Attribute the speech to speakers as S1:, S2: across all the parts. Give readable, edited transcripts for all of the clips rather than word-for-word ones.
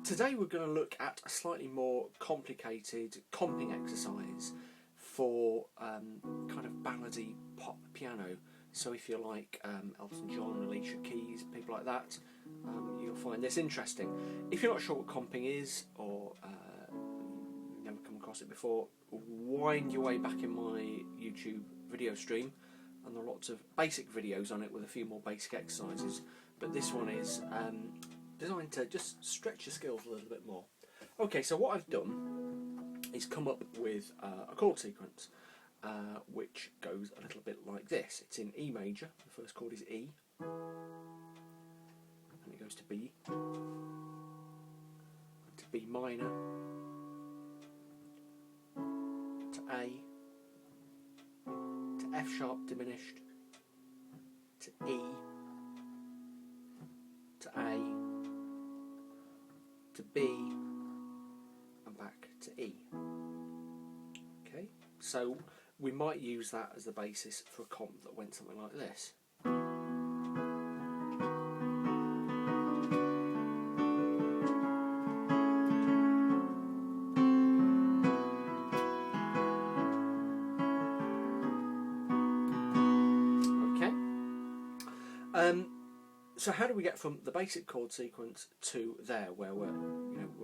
S1: Today we're going to look at a slightly more complicated comping exercise for kind of ballady pop piano. So if you like Elton John, Alicia Keys, people like that, you'll find this interesting. If you're not sure what comping is, or you've never come across it before, wind your way back in my YouTube video stream, and there are lots of basic videos on it with a few more basic exercises, but this one is designed to just stretch your skills a little bit more. Okay, so what I've done is come up with a chord sequence which goes a little bit like this. It's in E major, the first chord is E, and it goes to B, to B minor, to A, to F sharp diminished, to E, to A, to B, and back to E. Okay, so we might use that as the basis for a comp that went something like this. Okay. So how do we get from the basic chord sequence to there, where we're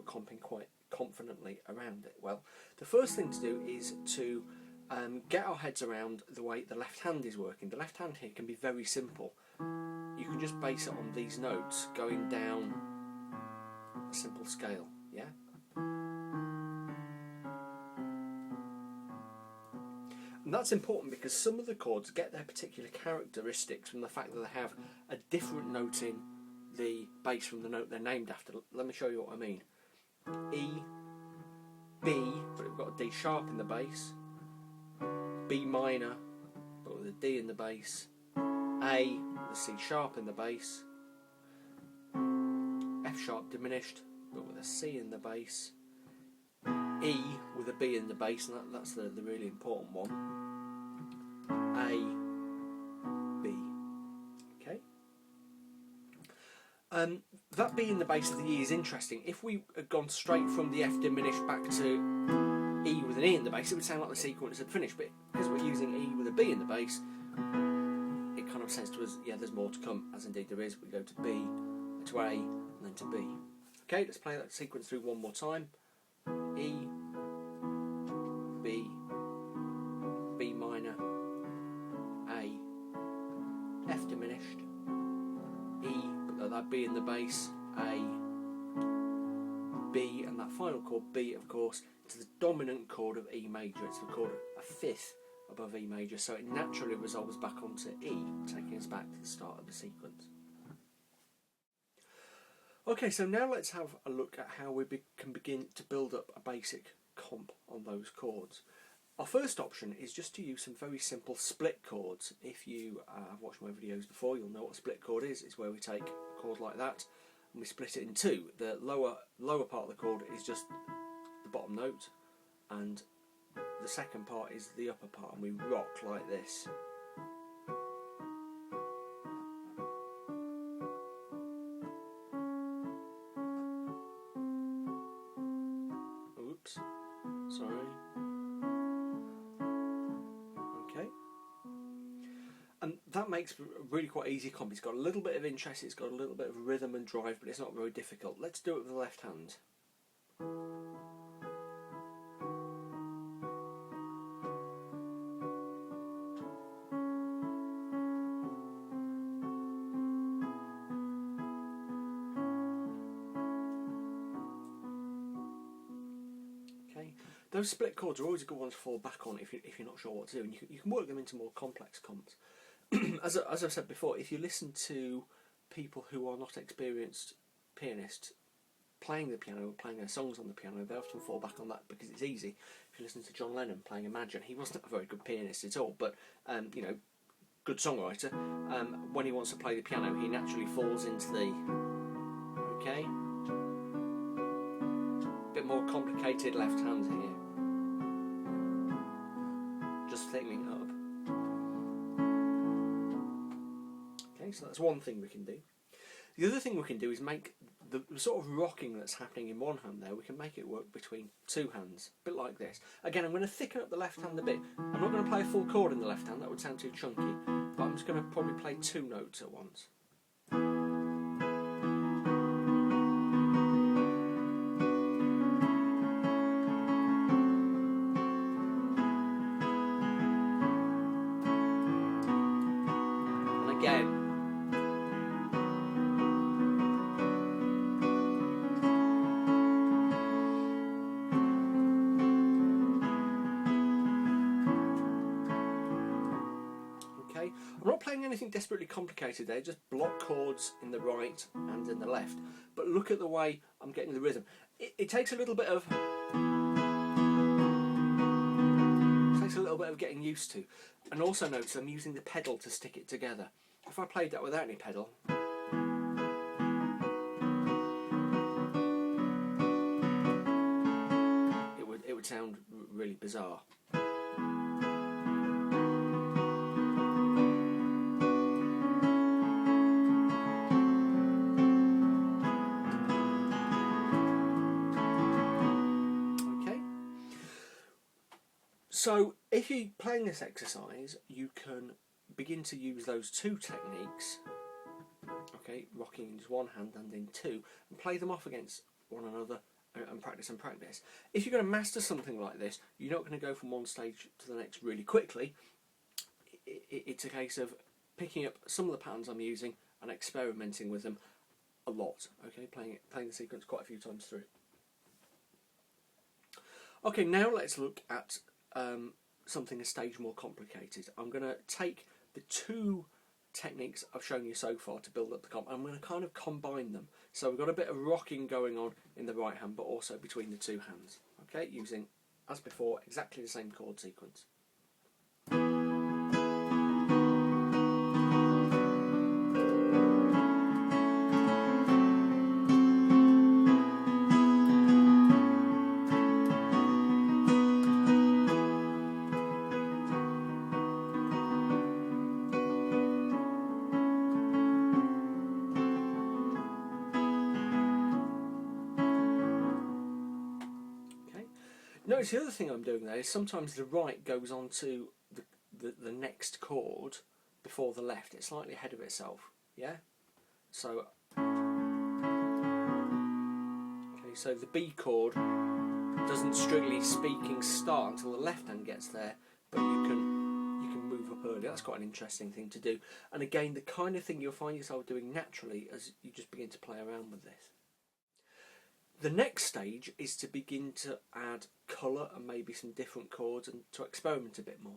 S1: comping quite confidently around it? Well, the first thing to do is to get our heads around the way the left hand is working. The left hand here can be very simple. You can just base it on these notes going down a simple scale, yeah? And that's important because some of the chords get their particular characteristics from the fact that they have a different note in the bass from the note they're named after. Let me show you what I mean. E, B, but we've got a D sharp in the bass. B minor, but with a D in the bass. A, with a C sharp in the bass. F sharp diminished, but with a C in the bass. E with a B in the bass, and that's the really important one. A, B. Okay. That B in the bass of the E is interesting. If we had gone straight from the F diminished back to E with an E in the bass, it would sound like the sequence had finished, but because we're using E with a B in the bass, it kind of says to us, yeah, there's more to come, as indeed there is. We go to B, to A, and then to B. Okay, let's play that sequence through one more time. E, B, B minor, A, F diminished, E, but that B in the bass, A, B, and that final chord, B, of course, it's the dominant chord of E major. It's the chord a fifth above E major, so it naturally resolves back onto E, taking us back to the start of the sequence. Okay, so now let's have a look at how we can begin to build up a basic comp on those chords. Our first option is just to use some very simple split chords. If you have watched my videos before, you'll know what a split chord is. It's where we take a chord like that and we split it in two. The lower part of the chord is just the bottom note, and the second part is the upper part, and we rock like this. Oops, sorry. Okay. And that makes a really quite easy comp. It's got a little bit of interest, it's got a little bit of rhythm and drive, but it's not very difficult. Let's do it with the left hand. Those split chords are always a good one to fall back on if you're not sure what to do, and you can work them into more complex comps. As I've said before, if you listen to people who are not experienced pianists playing the piano, playing their songs on the piano, they often fall back on that because it's easy. If you listen to John Lennon playing Imagine, he wasn't a very good pianist at all, but good songwriter. When he wants to play the piano, he naturally falls into the bit more complicated left hand here. Just thickening it up. Okay, so that's one thing we can do. The other thing we can do is make the sort of rocking that's happening in one hand there, we can make it work between two hands, a bit like this. Again, I'm going to thicken up the left hand a bit. I'm not going to play a full chord in the left hand, that would sound too chunky, but I'm just going to probably play two notes at once. And again. I'm not playing anything desperately complicated there, just block chords in the right and in the left. But look at the way I'm getting the rhythm. It takes a little bit of getting used to. And also notice I'm using the pedal to stick it together. If I played that without any pedal, it would sound really bizarre. So if you're playing this exercise, you can begin to use those two techniques, okay, rocking in just one hand and in two, and play them off against one another and practice and practice. If you're going to master something like this, you're not going to go from one stage to the next really quickly. It's a case of picking up some of the patterns I'm using and experimenting with them a lot, okay, playing the sequence quite a few times through. Okay, now let's look at something a stage more complicated. I'm going to take the two techniques I've shown you so far to build up the comp, and I'm going to kind of combine them. So we've got a bit of rocking going on in the right hand, but also between the two hands. Okay, using, as before, exactly the same chord sequence. Notice the other thing I'm doing there is sometimes the right goes on to the next chord before the left. It's slightly ahead of itself, yeah? So, okay, so the B chord doesn't, strictly speaking, start until the left hand gets there, but you can move up early. That's quite an interesting thing to do. And again, the kind of thing you'll find yourself doing naturally as you just begin to play around with this. The next stage is to begin to add colour and maybe some different chords and to experiment a bit more.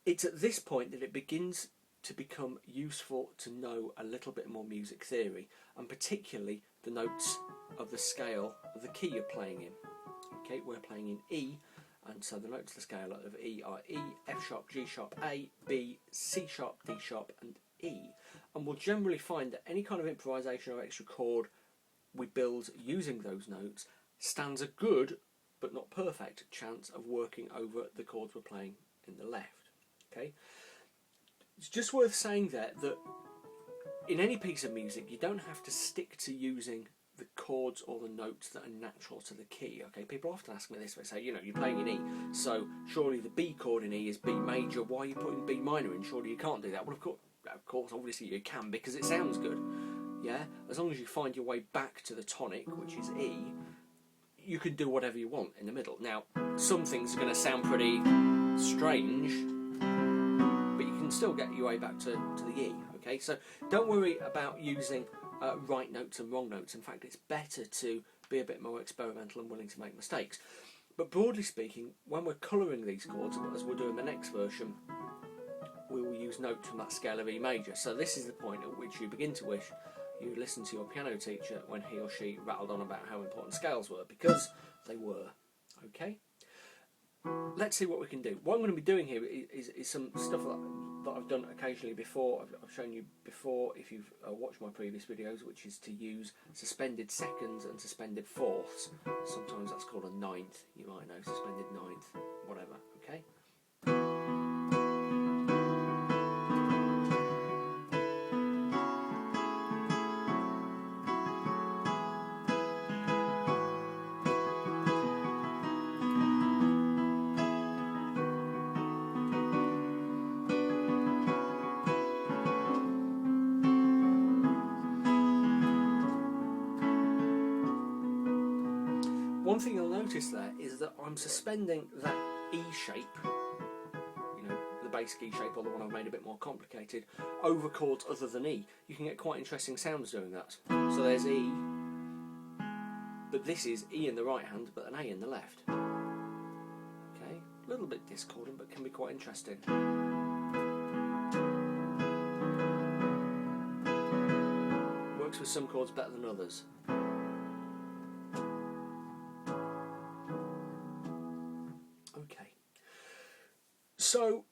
S1: It's at this point that it begins to become useful to know a little bit more music theory, and particularly the notes of the scale of the key you're playing in. Okay, we're playing in E, and so the notes of the scale of E are E, F sharp, G sharp, A, B, C sharp, D sharp and E. And we'll generally find that any kind of improvisation or extra chord we build using those notes stands a good but not perfect chance of working over the chords we're playing in the left. Okay, it's just worth saying there that in any piece of music you don't have to stick to using the chords or the notes that are natural to the key. Okay, people often ask me this, they say, you know, you're playing in E, so surely the B chord in E is B major, why are you putting B minor in? Surely you can't do that. Well, of course obviously you can, because it sounds good. Yeah, as long as you find your way back to the tonic, which is E, you can do whatever you want in the middle. Now, some things are going to sound pretty strange, but you can still get your way back to the E. Okay, so don't worry about using right notes and wrong notes. In fact, it's better to be a bit more experimental and willing to make mistakes. But broadly speaking, when we're colouring these chords, as we'll do in the next version, we will use notes from that scale of E major. So this is the point at which you begin to wish you listened to your piano teacher when he or she rattled on about how important scales were, because they were. Okay? Let's see what we can do. What I'm going to be doing here is some stuff that I've done occasionally before. I've shown you before if you've watched my previous videos, which is to use suspended seconds and suspended fourths. Sometimes that's called a ninth, you might know, suspended ninth, whatever. Okay? One thing you'll notice there is that I'm suspending that E shape, you know, the basic E shape, or the one I've made a bit more complicated, over chords other than E. You can get quite interesting sounds doing that. So there's E, but this is E in the right hand, but an A in the left. Okay, a little bit discordant, but can be quite interesting. Works with some chords better than others. Okay, so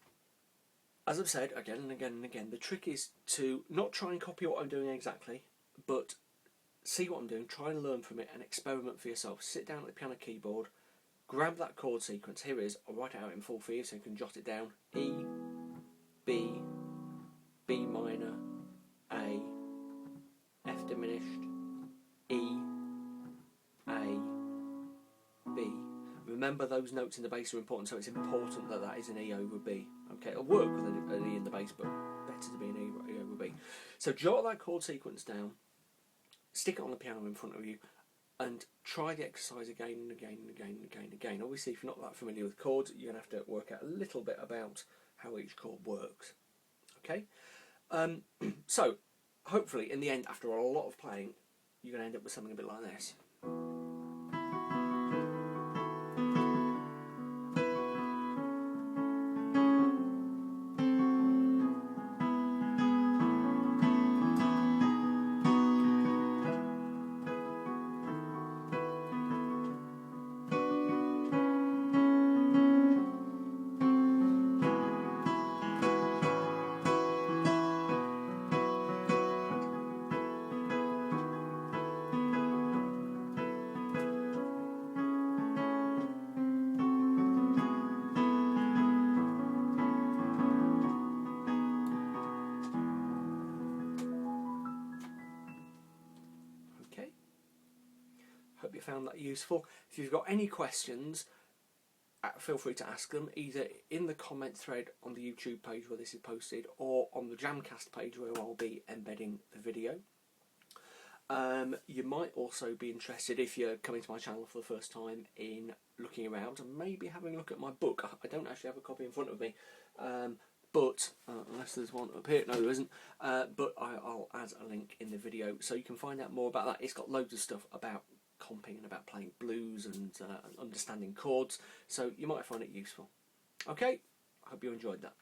S1: as I've said again and again and again, the trick is to not try and copy what I'm doing exactly, but see what I'm doing, try and learn from it, and experiment for yourself. Sit down at the piano keyboard, grab that chord sequence. Here it is. I'll write it out in full for you so you can jot it down. E, B, B minor, A, F diminished, E, A, B. Remember, those notes in the bass are important, so it's important that that is an E over B. Okay, it'll work with an E in the bass, but better to be an E over B. So jot that chord sequence down, stick it on the piano in front of you, and try the exercise again and again and again and again and again. Obviously, if you're not that familiar with chords, you're going to have to work out a little bit about how each chord works. Okay? So, hopefully, in the end, after a lot of playing, you're going to end up with something a bit like this. Hope you found that useful. If you've got any questions, feel free to ask them either in the comment thread on the YouTube page where this is posted, or on the Jamcast page where I'll be embedding the video. You might also be interested, if you're coming to my channel for the first time, in looking around and maybe having a look at my book. I don't actually have a copy in front of me, but unless there's one up here, no there isn't, but I'll add a link in the video so you can find out more about that. It's got loads of stuff about comping and about playing blues and understanding chords, so you might find it useful. Okay, I hope you enjoyed that.